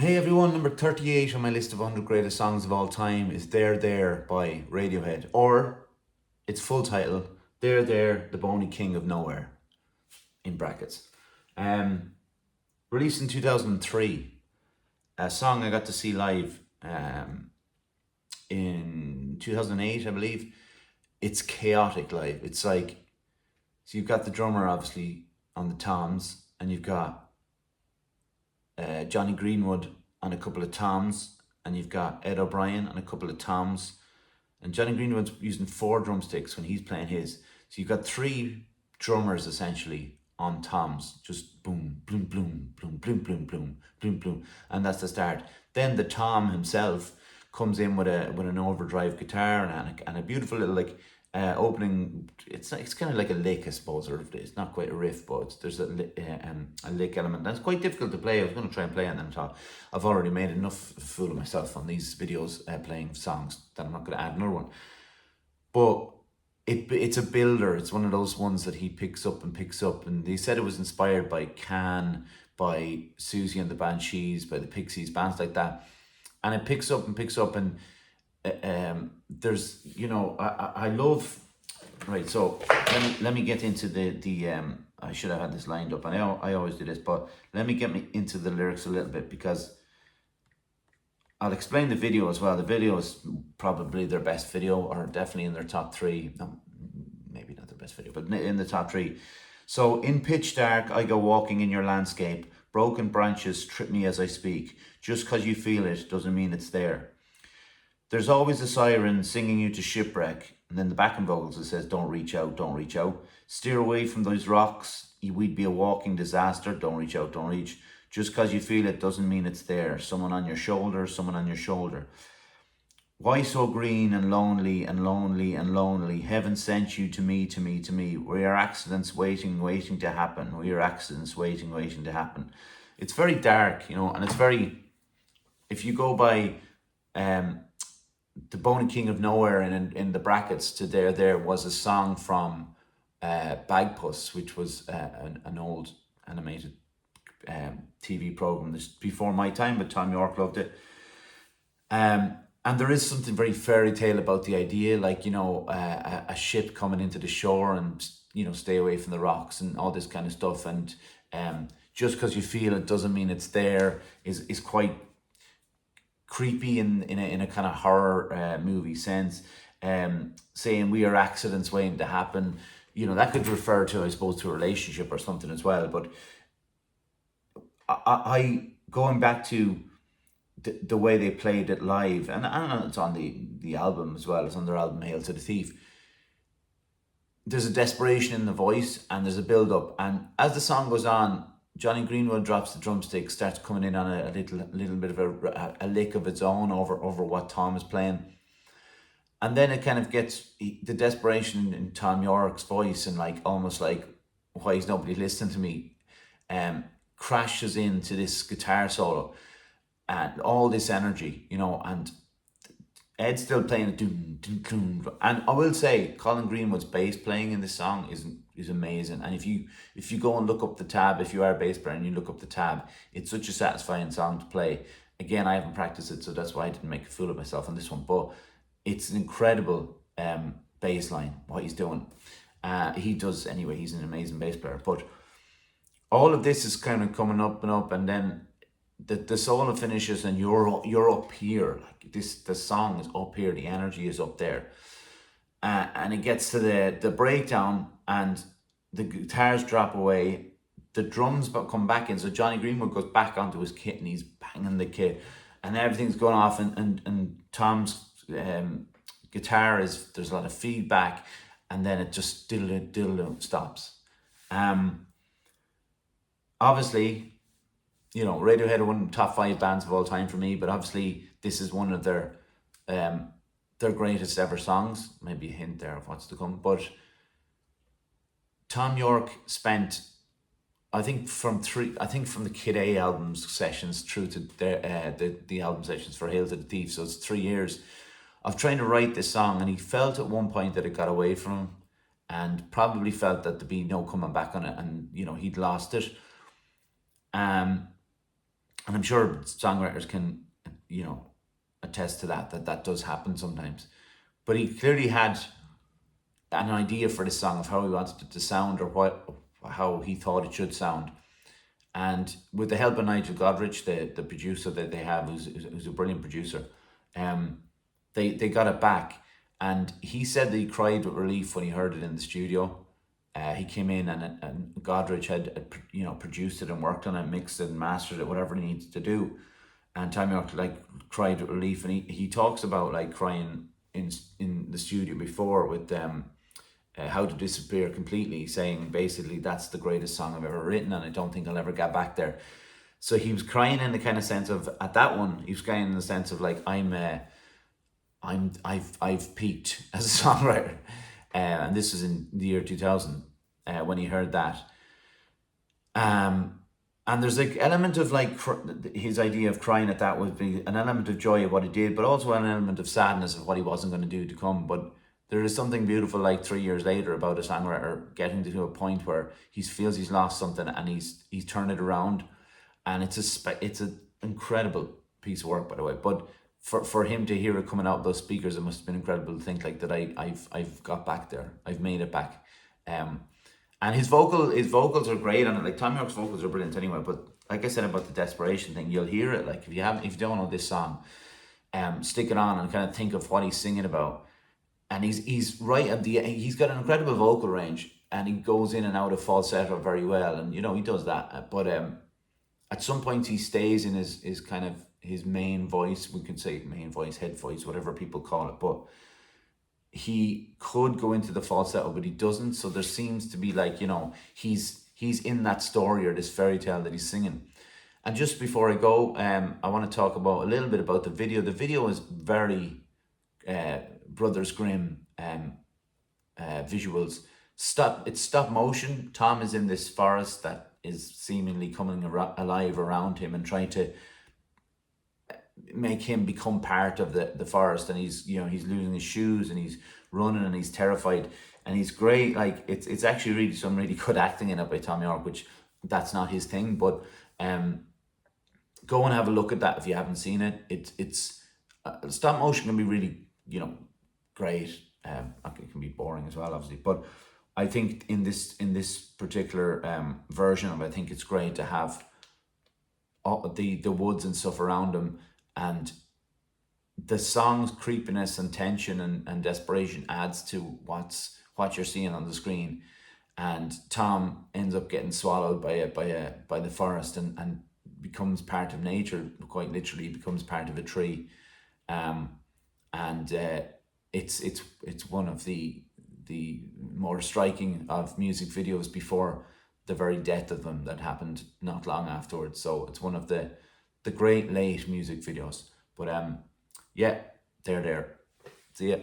Hey everyone, number 38 on my list of 100 greatest songs of all time is There by Radiohead, or its full title, There, the Bony King of Nowhere, in brackets. Um, Released in 2003, a song I got to see live in 2008, I believe. It's chaotic live. It's like, so you've got the drummer obviously on the toms, and you've got Johnny Greenwood on a couple of toms, and you've got Ed O'Brien on a couple of toms, and Johnny Greenwood's using four drumsticks when he's playing his. So you've got three drummers essentially on toms, just boom, boom, boom, boom, boom, boom, boom, boom, boom, and that's the start. Then the tom himself comes in with an overdrive guitar and a beautiful little like opening. It's kind of like a lick, I suppose, or it's not quite a riff, but there's a lick element. And it's quite difficult to play. I was going to try and play it, and then thought I've already made enough fool of myself on these videos playing songs that I'm not going to add another one. But it's a builder. It's one of those ones that he picks up and picks up. And they said it was inspired by Can, by Susie and the Banshees, by the Pixies, bands like that. And it picks up and picks up, and there's I love. Right, so let me get into the I should have had this lined up, and I always do this, but let me get me into the lyrics a little bit, because I'll explain the video as well. The video is probably their best video, or definitely in their top three. No, maybe not their best video, but in the top three. So, in pitch dark, I go walking in your landscape. Broken branches trip me as I speak. Just because you feel it doesn't mean it's there. There's always a siren singing you to shipwreck. And then the backing vocals, it says, don't reach out, don't reach out. Steer away from those rocks. We'd be a walking disaster. Don't reach out, don't reach. Just because you feel it doesn't mean it's there. Someone on your shoulder, someone on your shoulder. Why so green and lonely and lonely and lonely? Heaven sent you to me, to me, to me. We are accidents waiting, waiting to happen. We are accidents waiting, waiting to happen. It's very dark, and it's very, if you go by the Bony King of Nowhere in the brackets to There was a song from Bagpuss, which was an old animated TV program. This before my time, but Tom York loved it. And there is something very fairy tale about the idea, like a ship coming into the shore, and stay away from the rocks and all this kind of stuff. And just because you feel it doesn't mean it's there is quite creepy in a kind of horror movie sense. Saying we are accidents waiting to happen, that could refer to, I suppose, to a relationship or something as well. But I going back to the way they played it live, and I don't know, it's on the album as well. It's on their album Hail to the Thief. There's a desperation in the voice, and there's a build up, and as the song goes on, Johnny Greenwood drops the drumstick, starts coming in on a little bit of a lick of its own over what Tom is playing, and then it kind of gets the desperation in Tom York's voice, and like almost like, why is nobody listening to me, crashes into this guitar solo and all this energy, and Ed's still playing it, and I will say Colin Greenwood's bass playing in this song is amazing. And if you go and look up the tab, if you are a bass player and you look up the tab, it's such a satisfying song to play. Again, I haven't practiced it, so that's why I didn't make a fool of myself on this one. But it's an incredible bass line, what he's doing. He does anyway. He's an amazing bass player. But all of this is kind of coming up and up, and then the solo finishes, and you're up here, like the song is up here, the energy is up there, and it gets to the breakdown, and the guitars drop away, the drums come back in, so Johnny Greenwood goes back onto his kit and he's banging the kit, and everything's going off, and Tom's guitar there's a lot of feedback, and then it just diddle stops. Obviously, Radiohead are one of the top 5 bands of all time for me, but obviously this is one of their greatest ever songs. Maybe a hint there of what's to come. But Tom York spent, I think from the Kid A albums sessions through to the album sessions for Hail to the Thief, so it's 3 years of trying to write this song, and he felt at one point that it got away from him, and probably felt that there'd be no coming back on it, and he'd lost it. And I'm sure songwriters can, you know, attest to that does happen sometimes. But he clearly had an idea for this song of how he wanted it to sound, or what how he thought it should sound. And with the help of Nigel Godrich, the producer that they have, who's a brilliant producer, um, they got it back. And he said that he cried with relief when he heard it in the studio. He came in, and Godrich had produced it and worked on it, mixed it and mastered it, whatever he needed to do. And Tom York like cried with relief, and he talks about like crying in the studio before with How to Disappear Completely, saying basically that's the greatest song I've ever written, and I don't think I'll ever get back there. So he was crying in the kind of sense of, at that one, he was crying in the sense of like, I've peaked as a songwriter, and this was in the year 2000 when he heard that. Um, and there's like element of like his idea of crying at that would be an element of joy of what he did, but also an element of sadness of what he wasn't going to do to come. But there is something beautiful, like 3 years later, about a songwriter getting to a point where he feels he's lost something, and he's turned it around, and it's an incredible piece of work, by the way. But for him to hear it coming out of those speakers, it must have been incredible to think like that. I've got back there. I've made it back. Um, and his vocals are great on it. Like Tom York's vocals are brilliant anyway. But like I said about the desperation thing, you'll hear it. Like if you don't know this song, stick it on and kind of think of what he's singing about. And he's right at the he's got an incredible vocal range, and he goes in and out of falsetto very well, and he does that. But at some point he stays in his kind of his main voice. We could say main voice, head voice, whatever people call it. But he could go into the falsetto, but he doesn't. So there seems to be like, he's in that story or this fairy tale that he's singing. And just before I go, I want to talk about a little bit about the video. The video is very Brothers Grimm visuals. It's stop motion. Tom is in this forest that is seemingly coming alive around him, and trying to make him become part of the forest. And he's losing his shoes, and he's running, and he's terrified, and he's great. Like it's actually really some really good acting in it by Tom York, which that's not his thing. But go and have a look at that if you haven't seen it. It's stop motion can be really great. It can be boring as well, obviously, but I think in this particular version of it, I think it's great to have all the woods and stuff around him, and the song's creepiness and tension and desperation adds to what you're seeing on the screen. And Tom ends up getting swallowed by the forest, and becomes part of nature. Quite literally becomes part of a tree. And it's one of the more striking of music videos before the very death of them that happened not long afterwards. So it's one of the great late music videos. But yeah, they're there. See ya.